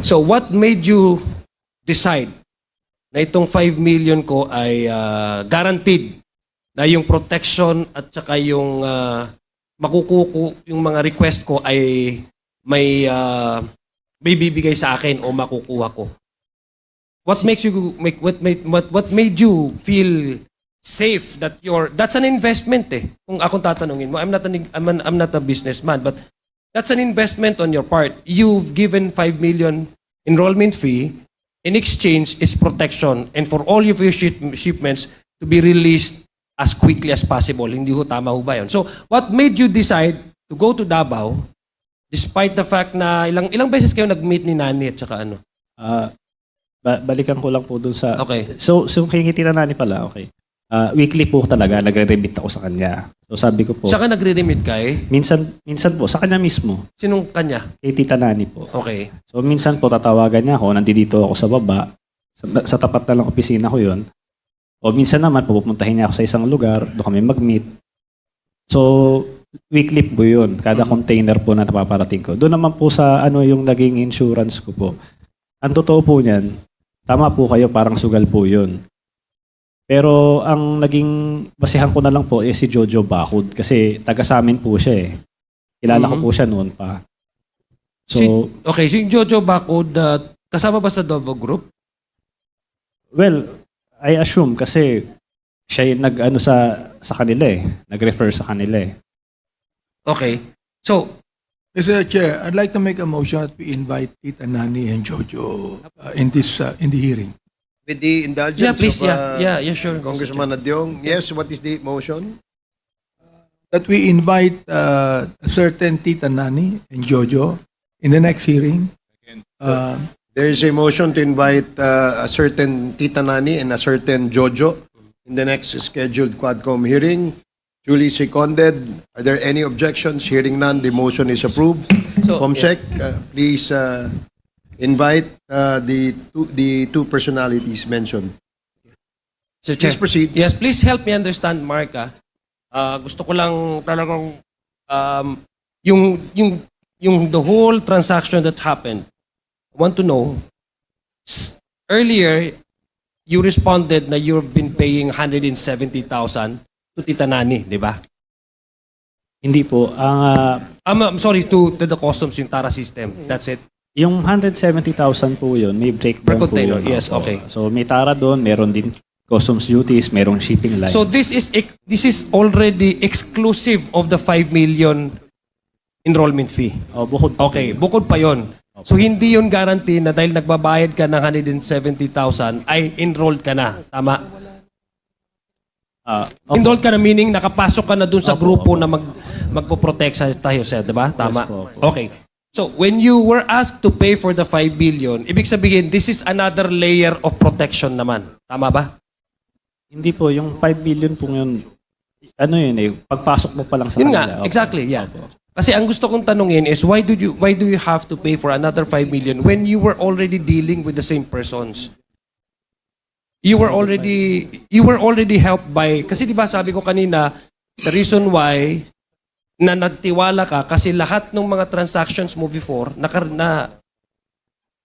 So what made you decide na itong 5 million ko ay guaranteed na yung protection at saka yung makukuko, yung mga request ko ay may bibigay sa akin o makukuha ko? What makes you what made you feel safe that that's an investment eh. Kung akong tatanungin mo, I'm not a businessman, but that's an investment on your part. You've given 5 million enrollment fee. In exchange is protection, and for all of your shipments to be released as quickly as possible. Hindi ho, tama ho ba yun? So, what made you decide to go to Davao despite the fact na ilang beses kayo nag-meet ni Nani at saka ano? Balikan ko lang po dun sa... Okay. So kikiti na Nani pala, okay. Weekly po talaga, nagre-remit ako sa kanya. So sabi ko po... Saka nagre-remit kay? Minsan po, sa kanya mismo. Sinong kanya? Kay Tita Nani po. Okay. So minsan po tatawagan niya ako, nandito ako sa baba, sa tapat na lang opisina ko yon. O minsan naman, pupuntahin niya ako sa isang lugar, doon kami mag-meet. So, weekly po yun, kada container po na napaparating ko. Doon naman po sa ano yung naging insurance ko po. Ang totoo po niyan, tama po kayo, parang sugal po yun. Pero ang naging basehan ko na lang po si Jojo Bacud kasi taga sa amin po siya eh. Kilala ko po siya noon pa. So, okay, si Jojo Bacud, kasama ba sa Dovo Group? well, I assume kasi siya yung nag-ano sa kanila eh. Nag-refer sa kanila eh. Okay. So, Mr. Chair, I'd like to make a motion to invite Tita Nani and Jojo in the hearing. With the indulgence yeah, please, of yeah, sure. Congressman Adyong. Yes, what is the motion? That we invite a certain Tita Nani and Jojo in the next hearing. There is a motion to invite a certain Tita Nani and a certain Jojo in the next scheduled Quadcom hearing. Duly seconded. Are there any objections? Hearing none, the motion is approved. So, Comsec, please invite the two personalities mentioned. Sir Chair. Please proceed. Yes, please help me understand, Mark. Gusto ko lang talagang yung the whole transaction that happened. I want to know, earlier, you responded na you've been paying 170,000 to Tita Nani, di ba? Hindi po. I'm sorry, to the customs, yung Tara system. That's it. Yung 170,000 po yun, may breakdown Per po container, yun. yes, Opo. okay. So may tara doon, meron din customs duties, merong shipping line. So this is already exclusive of the 5 million enrollment fee. Bukod po Okay, yun. bukod pa yon. So hindi yun guarantee na dahil nagbabayad ka ng 170,000 ay enrolled ka na. Tama? Opo. Enrolled ka na meaning nakapasok ka na dun sa Opo, grupo opo. na magpo-protect sa tayo, sir, di ba? Tama? po, opo. Okay. So when you were asked to pay for the 5 billion, ibig sabihin this is another layer of protection naman. Tama ba? Hindi po, yung 5 billion po yun, ano yun eh, pagpasok mo pa lang sa Yun kanila. nga, Opo. exactly, yeah. Opo. Kasi ang gusto kong tanungin is why do you have to pay for another 5 million when you were already dealing with the same persons? You were already helped by, kasi di ba sabi ko kanina, the reason why na nagtiwala ka kasi lahat ng mga transactions mo before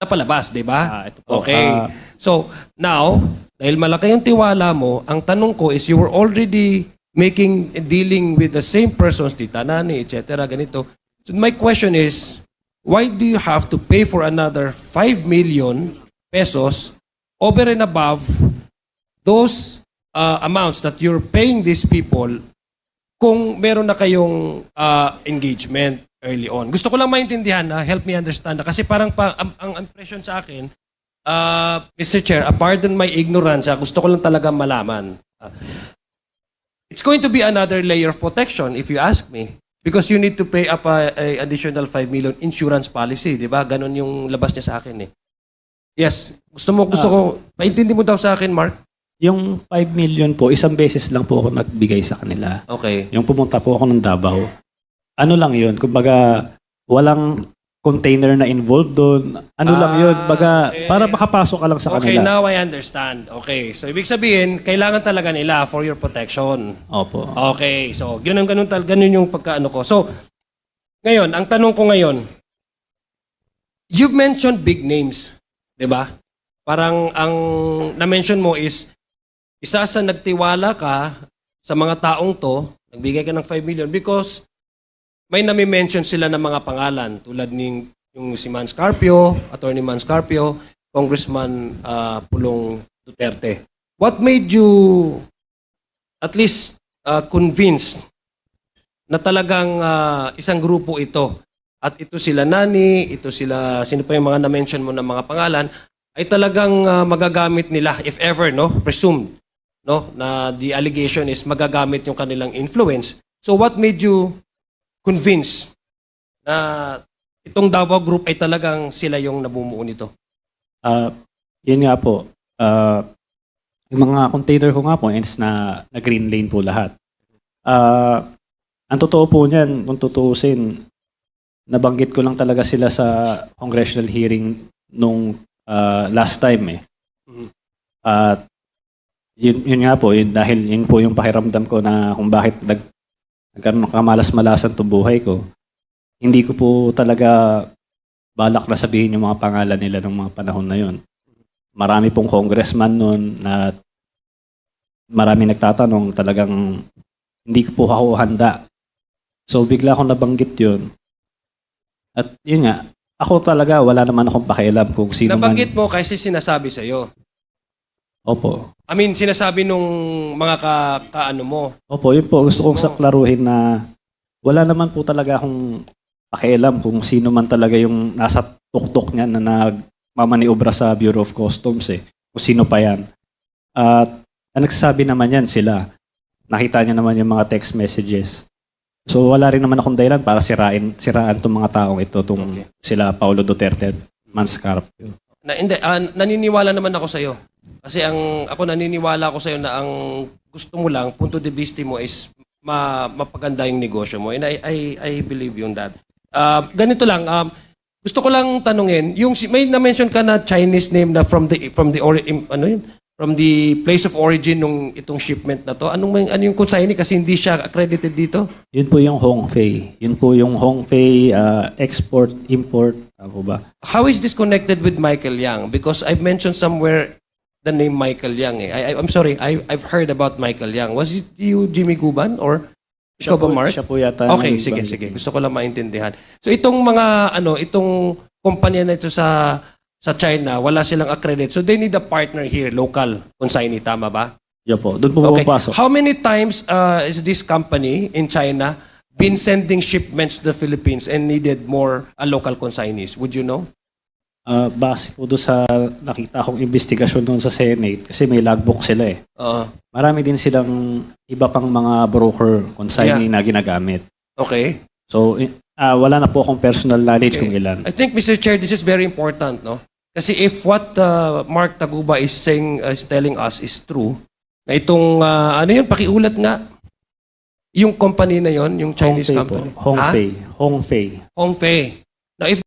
napalabas, di ba? Ito po. Okay. So, now, dahil malaki yung tiwala mo, ang tanong ko is you were already dealing with the same persons, Tita Nani, etc., ganito. So, my question is, why do you have to pay for another 5 million pesos over and above those amounts that you're paying these people kung meron na kayong engagement early on? Gusto ko lang maintindihan, help me understand. Kasi parang ang impression sa akin, Mr. Chair, pardon my ignorance, gusto ko lang talaga malaman. It's going to be another layer of protection if you ask me. Because you need to pay up a additional 5 million insurance policy, di ba? Ganon yung labas niya sa akin eh. Yes. Gusto ko, maintindi mo daw sa akin, Mark? Yung 5 million po, isang beses lang po ako nagbigay sa kanila. Okay. Yung pumunta po ako ng Davao. Ano lang yun, kumbaga walang container na involved doon. Ano lang yun, baga okay. para makapasok ka lang sa Okay, kanila. now I understand. Okay. So, ibig sabihin, kailangan talaga nila for your protection. Opo. Okay. So, ganun yung pagkaano ko. So, ngayon, ang tanong ko ngayon, you've mentioned big names, 'di ba? Parang ang na-mention mo is isa sa nagtiwala ka sa mga taong to, nagbigay ka ng 5 million because may nami-mention sila ng mga pangalan tulad ng yung si Man Scarpio, Attorney Man Scarpio, Congressman Pulong Duterte. What made you at least convinced na talagang isang grupo ito at ito sila Nani, ito sila, sino pa yung mga na-mention mo ng mga pangalan, ay talagang magagamit nila, if ever, no, presumed, no, na the allegation is magagamit yung kanilang influence. So what made you convince na itong Davao Group ay talagang sila yung nabumuo nito? Yun nga po. Yung mga container ko nga po is na green lane po lahat. Ang totoo po niyan, kung tutuusin, nabanggit ko lang talaga sila sa congressional hearing nung last time eh. At yun nga po, dahil yun po yung pakiramdam ko na kung bakit nagkaroon ng kamalas-malasan itong buhay ko. Hindi ko po talaga balak na sabihin yung mga pangalan nila ng mga panahon na yun. Marami pong congressman noon na marami nagtatanong, talagang hindi ko po ako handa. So bigla akong nabanggit yun. At yun nga, ako talaga wala naman akong pakialam kung sino Nabanggit man. mo kasi sinasabi sa'yo. Opo. I mean, sinasabi nung mga kaano mo. Opo, yun po. Gusto kong saklaruhin na wala naman po talaga akong pakialam kung sino man talaga yung nasa tuktok niya na nagmamaniobra sa Bureau of Customs eh. Kung sino pa yan. At ang nagsasabi naman yan sila. Nakita niya naman yung mga text messages. So wala rin naman akong dahilan para siraan tong mga taong ito, sila Paulo Duterte at Man Scarpio. Naniniwala naman ako sa'yo. Kasi ako naniniwala ako sa'yo na ang gusto mo lang, punto de vista mo is mapaganda yung negosyo mo. And I believe you on that. Ganito lang, gusto ko lang tanungin, may na-mention ka na Chinese name na from the place of origin nung itong shipment na to. Ano yung consignee kasi hindi siya accredited dito? Yun po yung Hongfei. Yun po yung Hongfei export, import. Ano ba? How is this connected with Michael Yang? Because I've mentioned somewhere the name Michael Yang. I'm sorry, I've heard about Michael Yang. Was it you, Jimmy Guban, or ikaw ba, Mark? Siya po yata. Okay, sige. Gusto ko lang maintindihan. So itong mga itong kumpanya na ito sa China, wala silang accredit. So they need a partner here, local consignee, tama ba? Yo po, doon po Okay. pumapasok. How many times is this company in China been sending shipments to the Philippines and needed more local consignees? Would you know? Base po doon sa nakita kong investigasyon doon sa Senate, kasi may logbook sila eh. Marami din silang iba pang mga broker consignee na ginagamit. Okay. So, wala na po akong personal knowledge kung ilan. I think, Mr. Chair, this is very important, no? Kasi if what Mark Taguba is saying, is telling us is true, na itong, yun, pakiulat nga, yung company na yon, yung Chinese Hongfei company. po. Hongfei. Hongfei. Now, if